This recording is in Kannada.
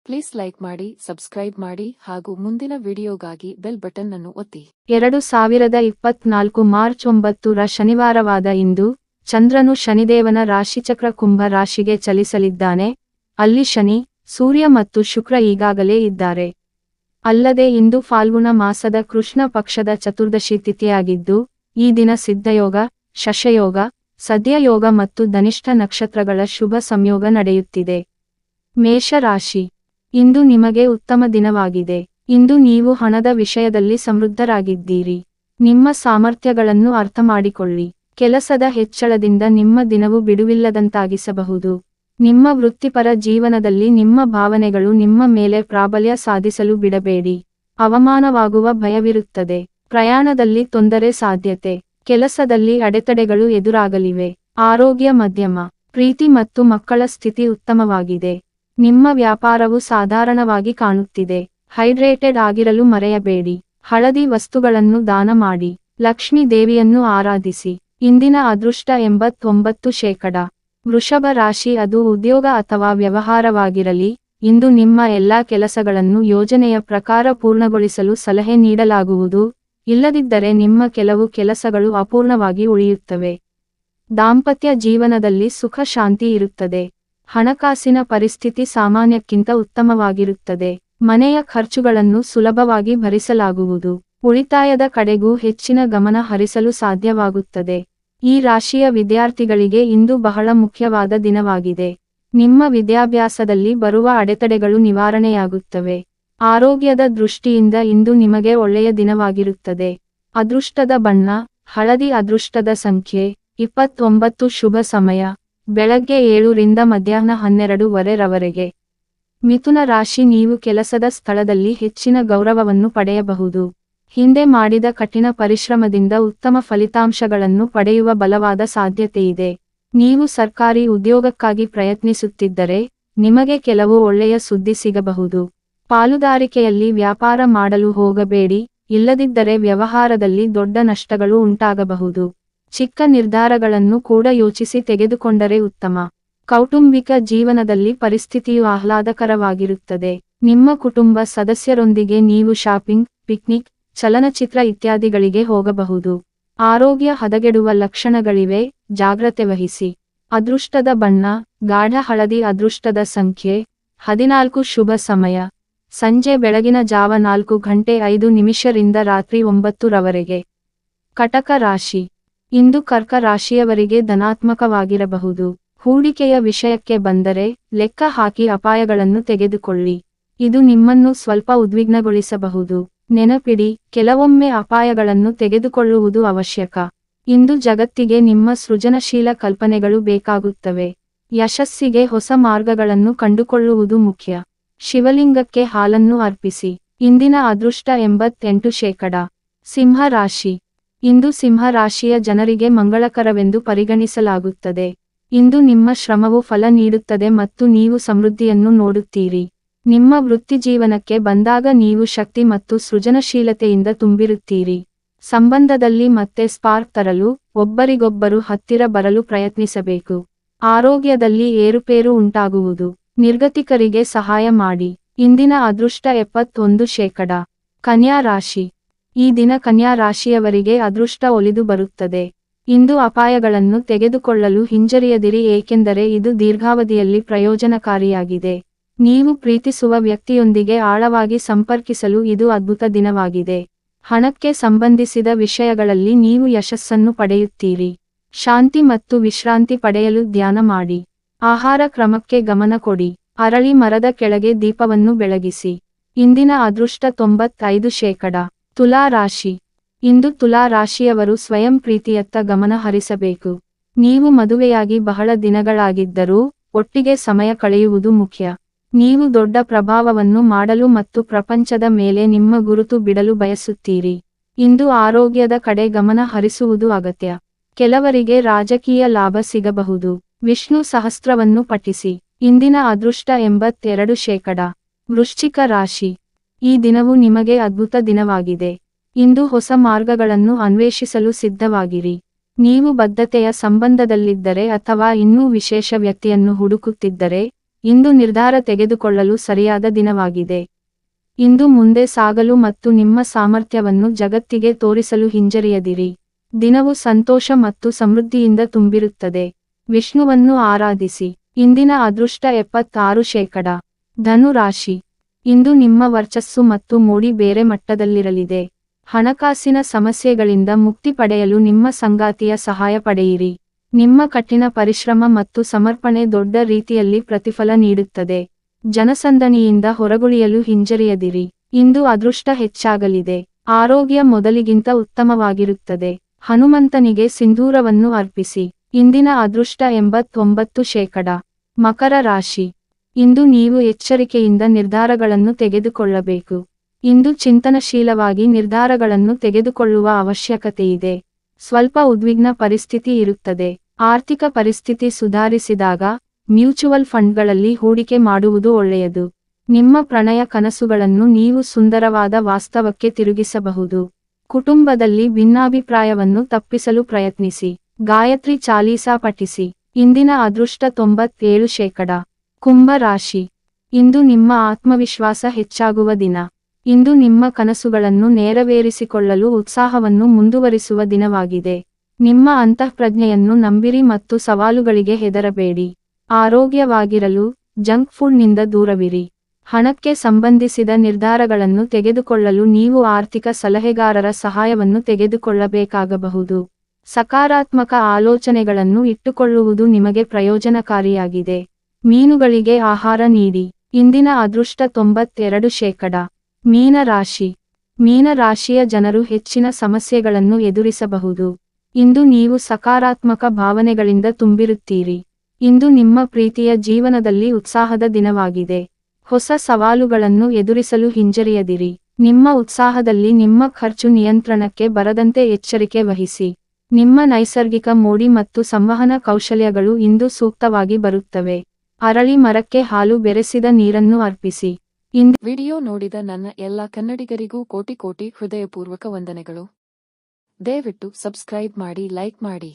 ಪ್ಲೀಸ್ ಲೈಕ್ ಮಾಡಿ, ಸಬ್ಸ್ಕ್ರೈಬ್ ಮಾಡಿ ಹಾಗೂ ಮುಂದಿನ ವಿಡಿಯೋಗಾಗಿ ಬೆಲ್ ಬಟನ್ ಅನ್ನು ಒತ್ತಿ. 2024 ಮಾರ್ಚ್ 9ರ ಶನಿವಾರವಾದ ಇಂದು, ಚಂದ್ರನು ಶನಿದೇವನ ರಾಶಿಚಕ್ರ ಕುಂಭ ರಾಶಿಗೆ ಚಲಿಸಲಿದ್ದಾನೆ. ಅಲ್ಲಿ ಶನಿ, ಸೂರ್ಯ ಮತ್ತು ಶುಕ್ರ ಈಗಾಗಲೇ ಇದ್ದಾರೆ. ಅಲ್ಲದೆ ಇಂದು ಫಾಲ್ಗುಣ ಮಾಸದ ಕೃಷ್ಣ ಪಕ್ಷದ ಚತುರ್ದಶಿ ತಿಥಿಯಾಗಿದ್ದು, ಈ ದಿನ ಸಿದ್ಧಯೋಗ, ಶಶಯೋಗ, ಸದ್ಯಯೋಗ ಮತ್ತು ಧನಿಷ್ಠ ನಕ್ಷತ್ರಗಳ ಶುಭ ಸಂಯೋಗ ನಡೆಯುತ್ತಿದೆ. ಮೇಷರಾಶಿ. ಇಂದು ನಿಮಗೆ ಉತ್ತಮ ದಿನವಾಗಿದೆ. ಇಂದು ನೀವು ಹಣದ ವಿಷಯದಲ್ಲಿ ಸಮೃದ್ಧರಾಗಿದ್ದೀರಿ. ನಿಮ್ಮ ಸಾಮರ್ಥ್ಯಗಳನ್ನು ಅರ್ಥಮಾಡಿಕೊಳ್ಳಿ. ಕೆಲಸದ ಹೆಚ್ಚಳದಿಂದ ನಿಮ್ಮ ದಿನವು ಬಿಡುವಿಲ್ಲದಂತಾಗಿಸಬಹುದು. ನಿಮ್ಮ ವೃತ್ತಿಪರ ಜೀವನದಲ್ಲಿ ನಿಮ್ಮ ಭಾವನೆಗಳು ನಿಮ್ಮ ಮೇಲೆ ಪ್ರಾಬಲ್ಯ ಸಾಧಿಸಲು ಬಿಡಬೇಡಿ. ಅವಮಾನವಾಗುವ ಭಯವಿರುತ್ತದೆ. ಪ್ರಯಾಣದಲ್ಲಿ ತೊಂದರೆ ಸಾಧ್ಯತೆ. ಕೆಲಸದಲ್ಲಿ ಅಡೆತಡೆಗಳು ಎದುರಾಗಲಿವೆ. ಆರೋಗ್ಯ ಮಧ್ಯಮ. ಪ್ರೀತಿ ಮತ್ತು ಮಕ್ಕಳ ಸ್ಥಿತಿ ಉತ್ತಮವಾಗಿದೆ. ನಿಮ್ಮ ವ್ಯಾಪಾರವು ಸಾಧಾರಣವಾಗಿ ಕಾಣುತ್ತಿದೆ. ಹೈಡ್ರೇಟೆಡ್ ಆಗಿರಲು ಮರೆಯಬೇಡಿ. ಹಳದಿ ವಸ್ತುಗಳನ್ನು ದಾನ ಮಾಡಿ. ಲಕ್ಷ್ಮೀ ದೇವಿಯನ್ನು ಆರಾಧಿಸಿ. ಇಂದಿನ ಅದೃಷ್ಟ 89%. ವೃಷಭ ರಾಶಿ. ಅದು ಉದ್ಯೋಗ ಅಥವಾ ವ್ಯವಹಾರವಾಗಿರಲಿ, ಇಂದು ನಿಮ್ಮ ಎಲ್ಲಾ ಕೆಲಸಗಳನ್ನು ಯೋಜನೆಯ ಪ್ರಕಾರ ಪೂರ್ಣಗೊಳಿಸಲು ಸಲಹೆ ನೀಡಲಾಗುವುದು, ಇಲ್ಲದಿದ್ದರೆ ನಿಮ್ಮ ಕೆಲವು ಕೆಲಸಗಳು ಅಪೂರ್ಣವಾಗಿ ಉಳಿಯುತ್ತವೆ. ದಾಂಪತ್ಯ ಜೀವನದಲ್ಲಿ ಸುಖ ಶಾಂತಿ ಇರುತ್ತದೆ. ಹಣಕಾಸಿನ ಪರಿಸ್ಥಿತಿ ಸಾಮಾನ್ಯಕ್ಕಿಂತ ಉತ್ತಮವಾಗಿರುತ್ತದೆ. ಮನೆಯ ಖರ್ಚುಗಳನ್ನು ಸುಲಭವಾಗಿ ಭರಿಸಲಾಗುವುದು. ಉಳಿತಾಯದ ಕಡೆಗೂ ಹೆಚ್ಚಿನ ಗಮನ ಹರಿಸಲು ಸಾಧ್ಯವಾಗುತ್ತದೆ. ಈ ರಾಶಿಯ ವಿದ್ಯಾರ್ಥಿಗಳಿಗೆ ಇಂದು ಬಹಳ ಮುಖ್ಯವಾದ ದಿನವಾಗಿದೆ. ನಿಮ್ಮ ವಿದ್ಯಾಭ್ಯಾಸದಲ್ಲಿ ಬರುವ ಅಡೆತಡೆಗಳು ನಿವಾರಣೆಯಾಗುತ್ತವೆ. ಆರೋಗ್ಯದ ದೃಷ್ಟಿಯಿಂದ ಇಂದು ನಿಮಗೆ ಒಳ್ಳೆಯ ದಿನವಾಗಿರುತ್ತದೆ. ಅದೃಷ್ಟದ ಬಣ್ಣ ಹಳದಿ. ಅದೃಷ್ಟದ ಸಂಖ್ಯೆ 29. ಶುಭ ಸಮಯ ಬೆಳಗ್ಗೆ 7 ರಿಂದ ಮಧ್ಯಾಹ್ನ 12 ರವರೆಗೆ. ಮಿಥುನ ರಾಶಿ. ನೀವು ಕೆಲಸದ ಸ್ಥಳದಲ್ಲಿ ಹೆಚ್ಚಿನ ಗೌರವವನ್ನು ಪಡೆಯಬಹುದು. ಹಿಂದೆ ಮಾಡಿದ ಕಠಿಣ ಪರಿಶ್ರಮದಿಂದ ಉತ್ತಮ ಫಲಿತಾಂಶಗಳನ್ನು ಪಡೆಯುವ ಬಲವಾದ ಸಾಧ್ಯತೆಯಿದೆ. ನೀವು ಸರ್ಕಾರಿ ಉದ್ಯೋಗಕ್ಕಾಗಿ ಪ್ರಯತ್ನಿಸುತ್ತಿದ್ದರೆ, ನಿಮಗೆ ಕೆಲವು ಒಳ್ಳೆಯ ಸುದ್ದಿ ಸಿಗಬಹುದು. ಪಾಲುದಾರಿಕೆಯಲ್ಲಿ ವ್ಯಾಪಾರ ಮಾಡಲು ಹೋಗಬೇಡಿ, ಇಲ್ಲದಿದ್ದರೆ ವ್ಯವಹಾರದಲ್ಲಿ ದೊಡ್ಡ ನಷ್ಟಗಳು ಉಂಟಾಗಬಹುದು. ಚಿಕ್ಕ ನಿರ್ಧಾರಗಳನ್ನು ಕೂಡ ಯೋಚಿಸಿ ತೆಗೆದುಕೊಂಡರೆ ಉತ್ತಮ. ಕೌಟುಂಬಿಕ ಜೀವನದಲ್ಲಿ ಪರಿಸ್ಥಿತಿಯು ಆಹ್ಲಾದಕರವಾಗಿರುತ್ತದೆ. ನಿಮ್ಮ ಕುಟುಂಬ ಸದಸ್ಯರೊಂದಿಗೆ ನೀವು ಶಾಪಿಂಗ್, ಪಿಕ್ನಿಕ್, ಚಲನಚಿತ್ರ ಇತ್ಯಾದಿಗಳಿಗೆ ಹೋಗಬಹುದು. ಆರೋಗ್ಯ ಹದಗೆಡುವ ಲಕ್ಷಣಗಳಿವೆ, ಜಾಗ್ರತೆ ವಹಿಸಿ. ಅದೃಷ್ಟದ ಬಣ್ಣ ಗಾಢ ಹಳದಿ. ಅದೃಷ್ಟದ ಸಂಖ್ಯೆ 14. ಶುಭ ಸಮಯ ಸಂಜೆ ಬೆಳಗಿನ ಜಾವ 4:05 ರಿಂದ ರಾತ್ರಿ 9 ರವರೆಗೆ. ಕಟಕ ರಾಶಿ. ಇಂದು ಕರ್ಕ ರಾಶಿಯವರಿಗೆ ಧನಾತ್ಮಕವಾಗಿರಬಹುದು. ಹೂಡಿಕೆಯ ವಿಷಯಕ್ಕೆ ಬಂದರೆ, ಲೆಕ್ಕ ಹಾಕಿ ಅಪಾಯಗಳನ್ನು ತೆಗೆದುಕೊಳ್ಳಿ. ಇದು ನಿಮ್ಮನ್ನು ಸ್ವಲ್ಪ ಉದ್ವಿಗ್ನಗೊಳಿಸಬಹುದು. ನೆನಪಿಡಿ, ಕೆಲವೊಮ್ಮೆ ಅಪಾಯಗಳನ್ನು ತೆಗೆದುಕೊಳ್ಳುವುದು ಅವಶ್ಯಕ. ಇಂದು ಜಗತ್ತಿಗೆ ನಿಮ್ಮ ಸೃಜನಶೀಲ ಕಲ್ಪನೆಗಳು ಬೇಕಾಗುತ್ತವೆ. ಯಶಸ್ಸಿಗೆ ಹೊಸ ಮಾರ್ಗಗಳನ್ನು ಕಂಡುಕೊಳ್ಳುವುದು ಮುಖ್ಯ. ಶಿವಲಿಂಗಕ್ಕೆ ಹಾಲನ್ನು ಅರ್ಪಿಸಿ. ಇಂದಿನ ಅದೃಷ್ಟ 88%. ಸಿಂಹ ರಾಶಿ. ಇಂದು ಸಿಂಹ ರಾಶಿಯ ಜನರಿಗೆ ಮಂಗಳಕರವೆಂದು ಪರಿಗಣಿಸಲಾಗುತ್ತದೆ. ಇಂದು ನಿಮ್ಮ ಶ್ರಮವು ಫಲ ನೀಡುತ್ತದೆ ಮತ್ತು ನೀವು ಸಮೃದ್ಧಿಯನ್ನು ನೋಡುತ್ತೀರಿ. ನಿಮ್ಮ ವೃತ್ತಿಜೀವನಕ್ಕೆ ಬಂದಾಗ ನೀವು ಶಕ್ತಿ ಮತ್ತು ಸೃಜನಶೀಲತೆಯಿಂದ ತುಂಬಿರುತ್ತೀರಿ. ಸಂಬಂಧದಲ್ಲಿ ಮತ್ತೆ ಸ್ಪಾರ್ಕ್ ತರಲು, ಒಬ್ಬರಿಗೊಬ್ಬರು ಹತ್ತಿರ ಬರಲು ಪ್ರಯತ್ನಿಸಬೇಕು. ಆರೋಗ್ಯದಲ್ಲಿ ಏರುಪೇರು ಉಂಟಾಗುವುದು. ನಿರ್ಗತಿಕರಿಗೆ ಸಹಾಯ ಮಾಡಿ. ಇಂದಿನ ಅದೃಷ್ಟ 71%. ಕನ್ಯಾ ರಾಶಿ. ಈ ದಿನ ಕನ್ಯಾ ರಾಶಿಯವರಿಗೆ ಅದೃಷ್ಟ ಒಲಿದು ಬರುತ್ತದೆ. ಇಂದು ಅಪಾಯಗಳನ್ನು ತೆಗೆದುಕೊಳ್ಳಲು ಹಿಂಜರಿಯದಿರಿ, ಏಕೆಂದರೆ ಇದು ದೀರ್ಘಾವಧಿಯಲ್ಲಿ ಪ್ರಯೋಜನಕಾರಿಯಾಗಿದೆ. ನೀವು ಪ್ರೀತಿಸುವ ವ್ಯಕ್ತಿಯೊಂದಿಗೆ ಆಳವಾಗಿ ಸಂಪರ್ಕಿಸಲು ಇದು ಅದ್ಭುತ ದಿನವಾಗಿದೆ. ಹಣಕ್ಕೆ ಸಂಬಂಧಿಸಿದ ವಿಷಯಗಳಲ್ಲಿ ನೀವು ಯಶಸ್ಸನ್ನು ಪಡೆಯುತ್ತೀರಿ. ಶಾಂತಿ ಮತ್ತು ವಿಶ್ರಾಂತಿ ಪಡೆಯಲು ಧ್ಯಾನ ಮಾಡಿ. ಆಹಾರ ಕ್ರಮಕ್ಕೆ ಗಮನ ಕೊಡಿ. ಅರಳಿ ಮರದ ಕೆಳಗೆ ದೀಪವನ್ನು ಬೆಳಗಿಸಿ. ಇಂದಿನ ಅದೃಷ್ಟ 95%. ತುಲಾ ರಾಶಿ. ಇಂದು ತುಲಾ ರಾಶಿಯವರು ಸ್ವಯಂ ಪ್ರೀತಿಯತ್ತ ಗಮನ ಹರಿಸಬೇಕು. ನೀವು ಮದುವೆಯಾಗಿ ಬಹಳ ದಿನಗಳಾಗಿದ್ದರೂ, ಒಟ್ಟಿಗೆ ಸಮಯ ಕಳೆಯುವುದು ಮುಖ್ಯ. ನೀವು ದೊಡ್ಡ ಪ್ರಭಾವವನ್ನು ಮಾಡಲು ಮತ್ತು ಪ್ರಪಂಚದ ಮೇಲೆ ನಿಮ್ಮ ಗುರುತು ಬಿಡಲು ಬಯಸುತ್ತೀರಿ. ಇಂದು ಆರೋಗ್ಯದ ಕಡೆ ಗಮನ ಹರಿಸುವುದು ಅಗತ್ಯ. ಕೆಲವರಿಗೆ ರಾಜಕೀಯ ಲಾಭ ಸಿಗಬಹುದು. ವಿಷ್ಣು ಸಹಸ್ರವನ್ನು ಪಠಿಸಿ. ಇಂದಿನ ಅದೃಷ್ಟ 82%. ವೃಶ್ಚಿಕ ರಾಶಿ. ಈ ದಿನವು ನಿಮಗೆ ಅದ್ಭುತ ದಿನವಾಗಿದೆ. ಇಂದು ಹೊಸ ಮಾರ್ಗಗಳನ್ನು ಅನ್ವೇಷಿಸಲು ಸಿದ್ಧವಾಗಿರಿ. ನೀವು ಬದ್ಧತೆಯ ಸಂಬಂಧದಲ್ಲಿದ್ದರೆ ಅಥವಾ ಇನ್ನೂ ವಿಶೇಷ ವ್ಯಕ್ತಿಯನ್ನು ಹುಡುಕುತ್ತಿದ್ದರೆ, ಇಂದು ನಿರ್ಧಾರ ತೆಗೆದುಕೊಳ್ಳಲು ಸರಿಯಾದ ದಿನವಾಗಿದೆ. ಇಂದು ಮುಂದೆ ಸಾಗಲು ಮತ್ತು ನಿಮ್ಮ ಸಾಮರ್ಥ್ಯವನ್ನು ಜಗತ್ತಿಗೆ ತೋರಿಸಲು ಹಿಂಜರಿಯದಿರಿ. ದಿನವು ಸಂತೋಷ ಮತ್ತು ಸಮೃದ್ಧಿಯಿಂದ ತುಂಬಿರುತ್ತದೆ. ವಿಷ್ಣುವನ್ನು ಆರಾಧಿಸಿ. ಇಂದಿನ ಅದೃಷ್ಟ 76%. ಧನು ರಾಶಿ. ಇಂದು ನಿಮ್ಮ ವರ್ಚಸ್ಸು ಮತ್ತು ಮೋಡಿ ಬೇರೆ ಮಟ್ಟದಲ್ಲಿರಲಿದೆ. ಹಣಕಾಸಿನ ಸಮಸ್ಯೆಗಳಿಂದ ಮುಕ್ತಿ ಪಡೆಯಲು ನಿಮ್ಮ ಸಂಗಾತಿಯ ಸಹಾಯ ಪಡೆಯಿರಿ. ನಿಮ್ಮ ಕಠಿಣ ಪರಿಶ್ರಮ ಮತ್ತು ಸಮರ್ಪಣೆ ದೊಡ್ಡ ರೀತಿಯಲ್ಲಿ ಪ್ರತಿಫಲ ನೀಡುತ್ತದೆ. ಜನಸಂದಣಿಯಿಂದ ಹೊರಗುಳಿಯಲು ಹಿಂಜರಿಯದಿರಿ. ಇಂದು ಅದೃಷ್ಟ ಹೆಚ್ಚಾಗಲಿದೆ. ಆರೋಗ್ಯ ಮೊದಲಿಗಿಂತ ಉತ್ತಮವಾಗಿರುತ್ತದೆ. ಹನುಮಂತನಿಗೆ ಸಿಂಧೂರವನ್ನು ಅರ್ಪಿಸಿ. ಇಂದಿನ ಅದೃಷ್ಟ 89%. ಮಕರ ರಾಶಿ. ಇಂದು ನೀವು ಎಚ್ಚರಿಕೆಯಿಂದ ನಿರ್ಧಾರಗಳನ್ನು ತೆಗೆದುಕೊಳ್ಳಬೇಕು. ಇಂದು ಚಿಂತನಶೀಲವಾಗಿ ನಿರ್ಧಾರಗಳನ್ನು ತೆಗೆದುಕೊಳ್ಳುವ ಅವಶ್ಯಕತೆಯಿದೆ. ಸ್ವಲ್ಪ ಉದ್ವಿಗ್ನ ಪರಿಸ್ಥಿತಿ ಇರುತ್ತದೆ. ಆರ್ಥಿಕ ಪರಿಸ್ಥಿತಿ ಸುಧಾರಿಸಿದಾಗ ಮ್ಯೂಚುವಲ್ ಫಂಡ್ಗಳಲ್ಲಿ ಹೂಡಿಕೆ ಮಾಡುವುದು ಒಳ್ಳೆಯದು. ನಿಮ್ಮ ಪ್ರಣಯ ಕನಸುಗಳನ್ನು ನೀವು ಸುಂದರವಾದ ವಾಸ್ತವಕ್ಕೆ ತಿರುಗಿಸಬಹುದು. ಕುಟುಂಬದಲ್ಲಿ ಭಿನ್ನಾಭಿಪ್ರಾಯವನ್ನು ತಪ್ಪಿಸಲು ಪ್ರಯತ್ನಿಸಿ. ಗಾಯತ್ರಿ ಚಾಲೀಸಾ ಪಠಿಸಿ. ಇಂದಿನ ಅದೃಷ್ಟ 97%. ಕುಂಭ ರಾಶಿ. ಇಂದು ನಿಮ್ಮ ಆತ್ಮವಿಶ್ವಾಸ ಹೆಚ್ಚಾಗುವ ದಿನ. ಇಂದು ನಿಮ್ಮ ಕನಸುಗಳನ್ನು ನೆರವೇರಿಸಿಕೊಳ್ಳಲು ಉತ್ಸಾಹವನ್ನು ಮುಂದುವರಿಸುವ ದಿನವಾಗಿದೆ. ನಿಮ್ಮ ಅಂತಃಪ್ರಜ್ಞೆಯನ್ನು ನಂಬಿರಿ ಮತ್ತು ಸವಾಲುಗಳಿಗೆ ಹೆದರಬೇಡಿ. ಆರೋಗ್ಯವಾಗಿರಲು ಜಂಕ್ ಫುಡ್ನಿಂದ ದೂರವಿರಿ. ಹಣಕ್ಕೆ ಸಂಬಂಧಿಸಿದ ನಿರ್ಧಾರಗಳನ್ನು ತೆಗೆದುಕೊಳ್ಳಲು ನೀವು ಆರ್ಥಿಕ ಸಲಹೆಗಾರರ ಸಹಾಯವನ್ನು ತೆಗೆದುಕೊಳ್ಳಬೇಕಾಗಬಹುದು. ಸಕಾರಾತ್ಮಕ ಆಲೋಚನೆಗಳನ್ನು ಇಟ್ಟುಕೊಳ್ಳುವುದು ನಿಮಗೆ ಪ್ರಯೋಜನಕಾರಿಯಾಗಿದೆ. ಮೀನುಗಳಿಗೆ ಆಹಾರ ನೀಡಿ. ಇಂದಿನ ಅದೃಷ್ಟ 92%. ಮೀನ ರಾಶಿ. ಮೀನ ರಾಶಿಯ ಜನರು ಹೆಚ್ಚಿನ ಸಮಸ್ಯೆಗಳನ್ನು ಎದುರಿಸಬಹುದು. ಇಂದು ನೀವು ಸಕಾರಾತ್ಮಕ ಭಾವನೆಗಳಿಂದ ತುಂಬಿರುತ್ತೀರಿ. ಇಂದು ನಿಮ್ಮ ಪ್ರೀತಿಯ ಜೀವನದಲ್ಲಿ ಉತ್ಸಾಹದ ದಿನವಾಗಿದೆ. ಹೊಸ ಸವಾಲುಗಳನ್ನು ಎದುರಿಸಲು ಹಿಂಜರಿಯದಿರಿ. ನಿಮ್ಮ ಉತ್ಸಾಹದಲ್ಲಿ ನಿಮ್ಮ ಖರ್ಚು ನಿಯಂತ್ರಣಕ್ಕೆ ಬರದಂತೆ ಎಚ್ಚರಿಕೆ ವಹಿಸಿ. ನಿಮ್ಮ ನೈಸರ್ಗಿಕ ಮೋಡಿ ಮತ್ತು ಸಂವಹನ ಕೌಶಲ್ಯಗಳು ಇಂದು ಸೂಕ್ತವಾಗಿ ಬರುತ್ತವೆ. ಅರಳಿ ಮರಕ್ಕೆ ಹಾಲು ಬೆರೆಸಿದ ನೀರನ್ನು ಅರ್ಪಿಸಿ. ವಿಡಿಯೋ ನೋಡಿದ ನನ್ನ ಎಲ್ಲ ಕನ್ನಡಿಗರಿಗೂ ಕೋಟಿ ಕೋಟಿ ಹೃದಯಪೂರ್ವಕ ವಂದನೆಗಳು. ದಯವಿಟ್ಟು ಸಬ್ಸ್ಕ್ರೈಬ್ ಮಾಡಿ, ಲೈಕ್ ಮಾಡಿ.